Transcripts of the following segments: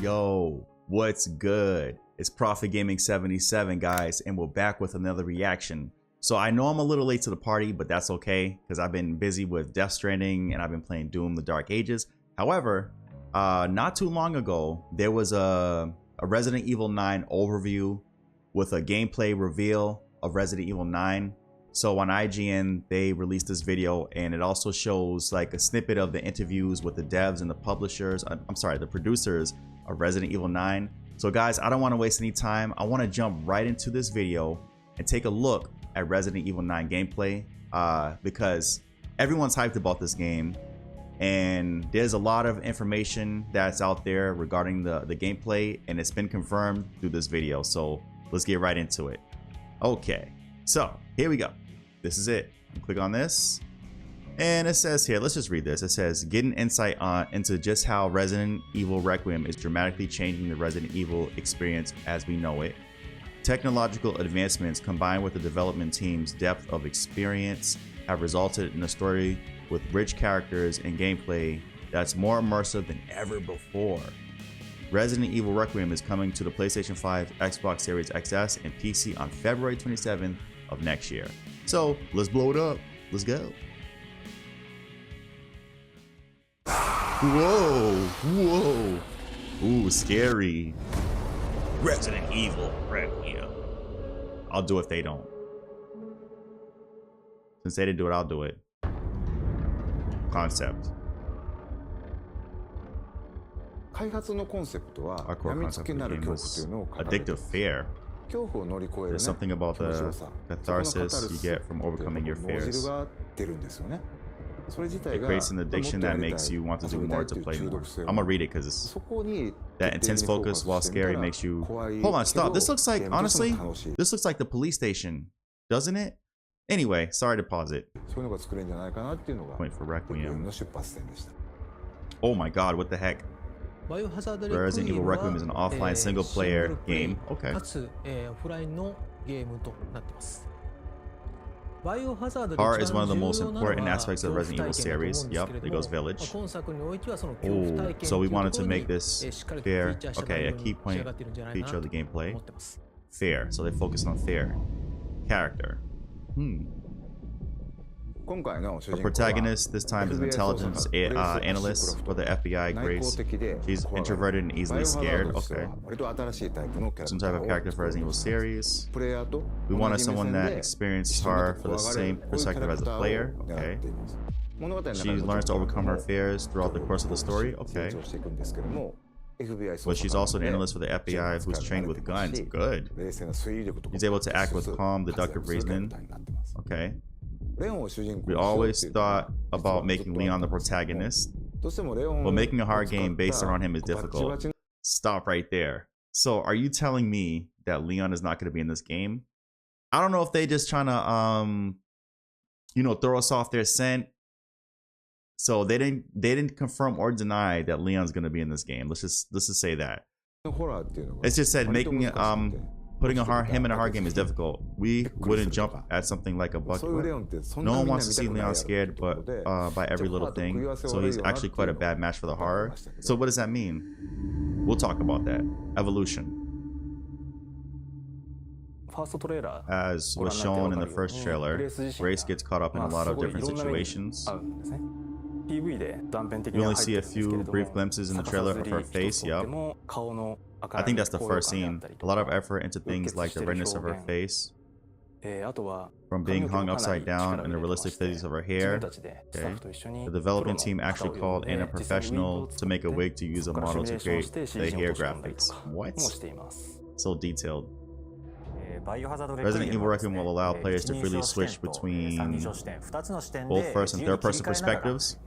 Yo, what's good? It's Profit Gaming 77, guys, and we're back with another reaction. So I know I'm a little late to the party, but that's okay because I've been busy with Death Stranding and I've been playing Doom: The Dark Ages. However, not too long ago, there was a Resident Evil 9 overview with a gameplay reveal of Resident Evil 9. So on IGN, they released this video, and it also shows like a snippet of the interviews with the devs and the publishers. I'm sorry, the producers of Resident Evil 9. So guys, I don't want to waste any time. I want to jump right into this video and take a look at Resident Evil 9 gameplay because everyone's hyped about this game, and there's a lot of information that's out there regarding the gameplay, and it's been confirmed through this video. So let's get right into it. Okay, so here we go. This is it. Click on this, and it says here, let's just read this. It says, get an insight into just how Resident Evil Requiem is dramatically changing the Resident Evil experience as we know it. Technological advancements combined with the development team's depth of experience have resulted in a story with rich characters and gameplay that's more immersive than ever before. Resident Evil Requiem is coming to the PlayStation 5, Xbox Series XS, and PC on February 27th of next year. So let's blow it up. Let's go. Whoa, whoa. Ooh, scary. Resident Evil Requiem. I'll do it if they don't. Since they didn't do it, I'll do it. Concept. Our core concept of the game was addictive fear. There's something about the catharsis you get from overcoming your fears. It creates an addiction that makes you want to do more, to play more. I'm gonna read it because that intense focus, while scary, makes you... Hold on, stop. This looks like, honestly, this looks like the police station, doesn't it? Anyway, sorry to pause it. Wait for Requiem. Oh my god, what the heck? Resident Evil Requiem is an offline single-player game. Okay. Horror is one of the most important aspects of the Resident Evil series. Yup, there goes Village. Oh, so we wanted to make this fair. Okay, a key point feature of the gameplay. Fair, so they focused on fair. Character. The protagonist this time is an intelligence analyst for the FBI, Grace. She's introverted and easily scared. Okay. Some type of character for Resident Evil series. We wanted someone that experienced horror for the same perspective as the player. Okay. She learns to overcome her fears throughout the course of the story. Okay. But she's also an analyst for the FBI who's trained with guns. Good. She's able to act with calm, deductive reasoning. Okay. We always thought about making Leon the protagonist, but making a horror game based around him is difficult. Stop right there. So are you telling me that Leon is not going to be in this game? I don't know if they just trying to you know, throw us off their scent. So they didn't confirm or deny that Leon's going to be in this game. Let's just say that. It's just said making putting him in a horror game is difficult. We wouldn't jump at something like a bucket. No one wants to see Leon scared by every little thing. So he's actually quite a bad match for the horror. So what does that mean? We'll talk about that. Evolution. As was shown in the first trailer, Grace gets caught up in a lot of different situations. You only see a few brief glimpses in the trailer of her face. Yup. I think that's the first scene. A lot of effort into things like the redness of her face, from being hung upside down, and the realistic physics of her hair. Okay. The development team actually called in a professional to make a wig to use a model to create the hair graphics. What? So detailed. Resident Evil Requiem will allow players to freely switch between both first and third person perspectives.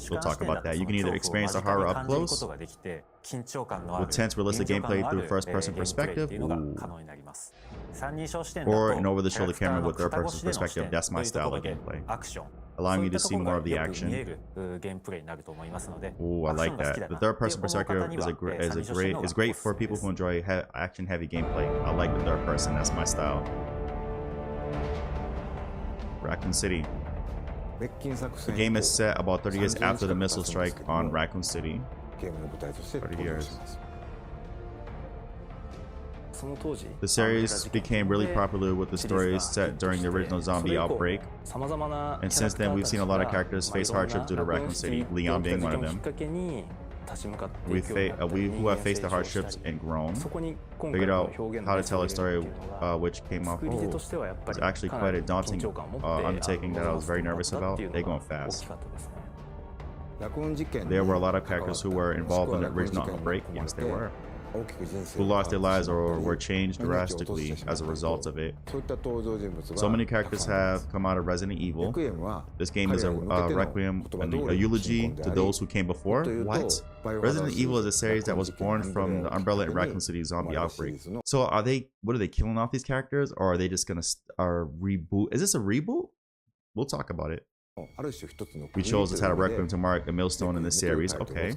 We'll talk about that. You can either experience the horror up close with tense realistic gameplay through first person perspective, or an over the shoulder camera with third person perspective. That's my style of gameplay, allowing you to see more of the action. Ooh, I like that. The third person perspective is great for people who enjoy action heavy gameplay. I like the third person, that's my style. Raccoon City. The game is set about 30 years after the missile strike on Raccoon City. 30 years. The series became really popular with the stories set during the original zombie outbreak, and since then we've seen a lot of characters face hardship due to Raccoon City, Leon being one of them. We who have faced the hardships and grown, figured out how to tell a story which came off was actually quite a daunting undertaking that I was very nervous about. They're going fast. There were a lot of characters who were involved in the original outbreak, yes there were, who lost their lives or were changed drastically as a result of it. So many characters have come out of Resident Evil. This game is a requiem, a eulogy to those who came before. What? Resident Evil is a series that was born from the Umbrella and Raccoon City zombie outbreak. So what are they killing off these characters, or are they just gonna reboot? Is this a reboot? We'll talk about it. We chose the title Requiem to mark a milestone in this series. Okay.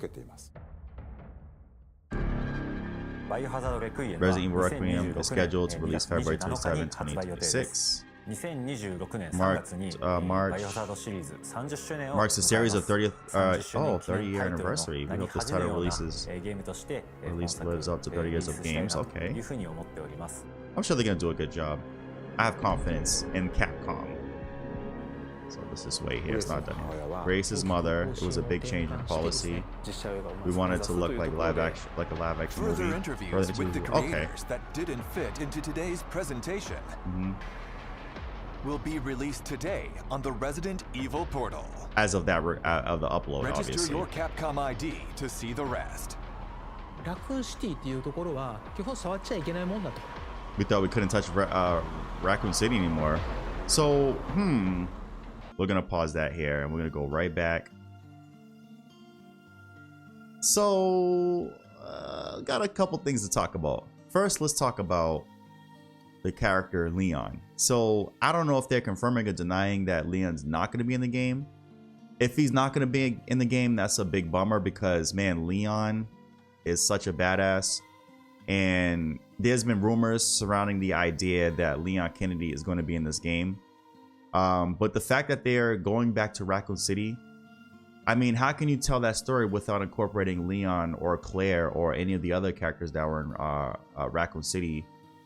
Resident Evil Requiem is scheduled to release February 27, 2026. Marks the series of 30-year anniversary. We hope this title lives up to 30 years of games. Okay. I'm sure they're gonna do a good job. I have confidence in Capcom. So this way here, it's not done yet. Grace's mother, it was a big change in policy. We wanted to look like a live action movie. Further interviews with the creators that didn't fit into today's presentation will be released today on the Resident Evil portal. As of that, of the upload, register obviously. Your Capcom ID to see the rest. We thought we couldn't touch Raccoon City anymore. So, we're gonna pause that here and we're gonna go right back. So got a couple things to talk about. First, let's talk about the character Leon. So I don't know if they're confirming or denying that Leon's not gonna be in the game. If he's not gonna be in the game, that's a big bummer, because man, Leon is such a badass, and there's been rumors surrounding the idea that Leon Kennedy is going to be in this game. But the fact that they're going back to Raccoon City, I mean, how can you tell that story without incorporating Leon or Claire or any of the other characters that were in Raccoon City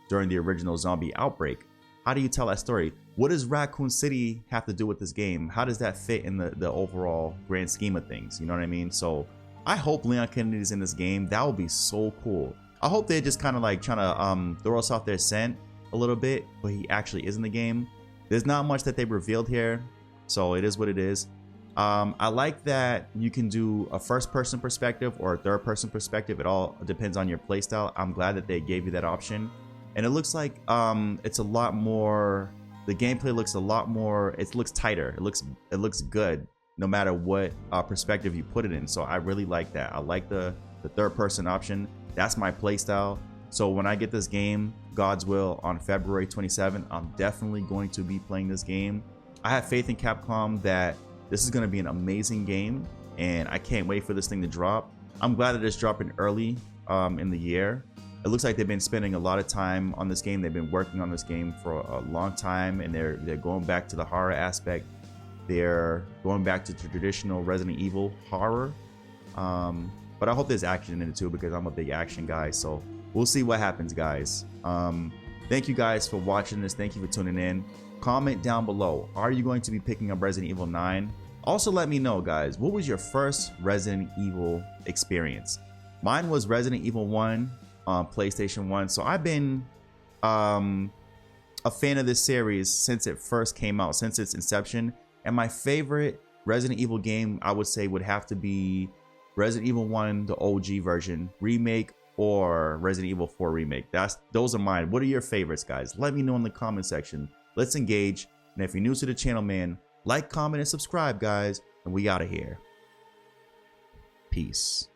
during the original zombie outbreak? How do you tell that story? What does Raccoon City have to do with this game? How does that fit in the overall grand scheme of things? You know what I mean? So I hope Leon Kennedy is in this game. That would be so cool. I hope they're just kind of like trying to throw us off their scent a little bit, but he actually is in the game. There's not much that they revealed here, so it is what it is. I like that you can do a first-person perspective or a third-person perspective. It all depends on your playstyle. I'm glad that they gave you that option, and it looks like it's a lot more. The gameplay looks a lot more. It looks tighter. It looks good, no matter what perspective you put it in. So I really like that. I like the third-person option. That's my playstyle. So when I get this game, God's will, on February 27th, I'm definitely going to be playing this game. I have faith in Capcom that this is going to be an amazing game, and I can't wait for this thing to drop. I'm glad that it's dropping early in the year. It looks like they've been spending a lot of time on this game. They've been working on this game for a long time, and they're going back to the horror aspect. They're going back to traditional Resident Evil horror. But I hope there's action in it too, because I'm a big action guy. So we'll see what happens, guys. Thank you guys for watching this. Thank you for tuning in. Comment down below. Are you going to be picking up Resident Evil 9? Also, let me know, guys, what was your first Resident Evil experience? Mine was Resident Evil 1 on PlayStation 1. So I've been a fan of this series since it first came out, since its inception. And my favorite Resident Evil game, I would say, would have to be Resident Evil 1, the OG version, remake, or Resident Evil 4 remake. Those are mine. What are your favorites, guys? Let me know in the comment section. Let's engage. And if you're new to the channel, man, like, comment, and subscribe, guys. And we out of here. Peace.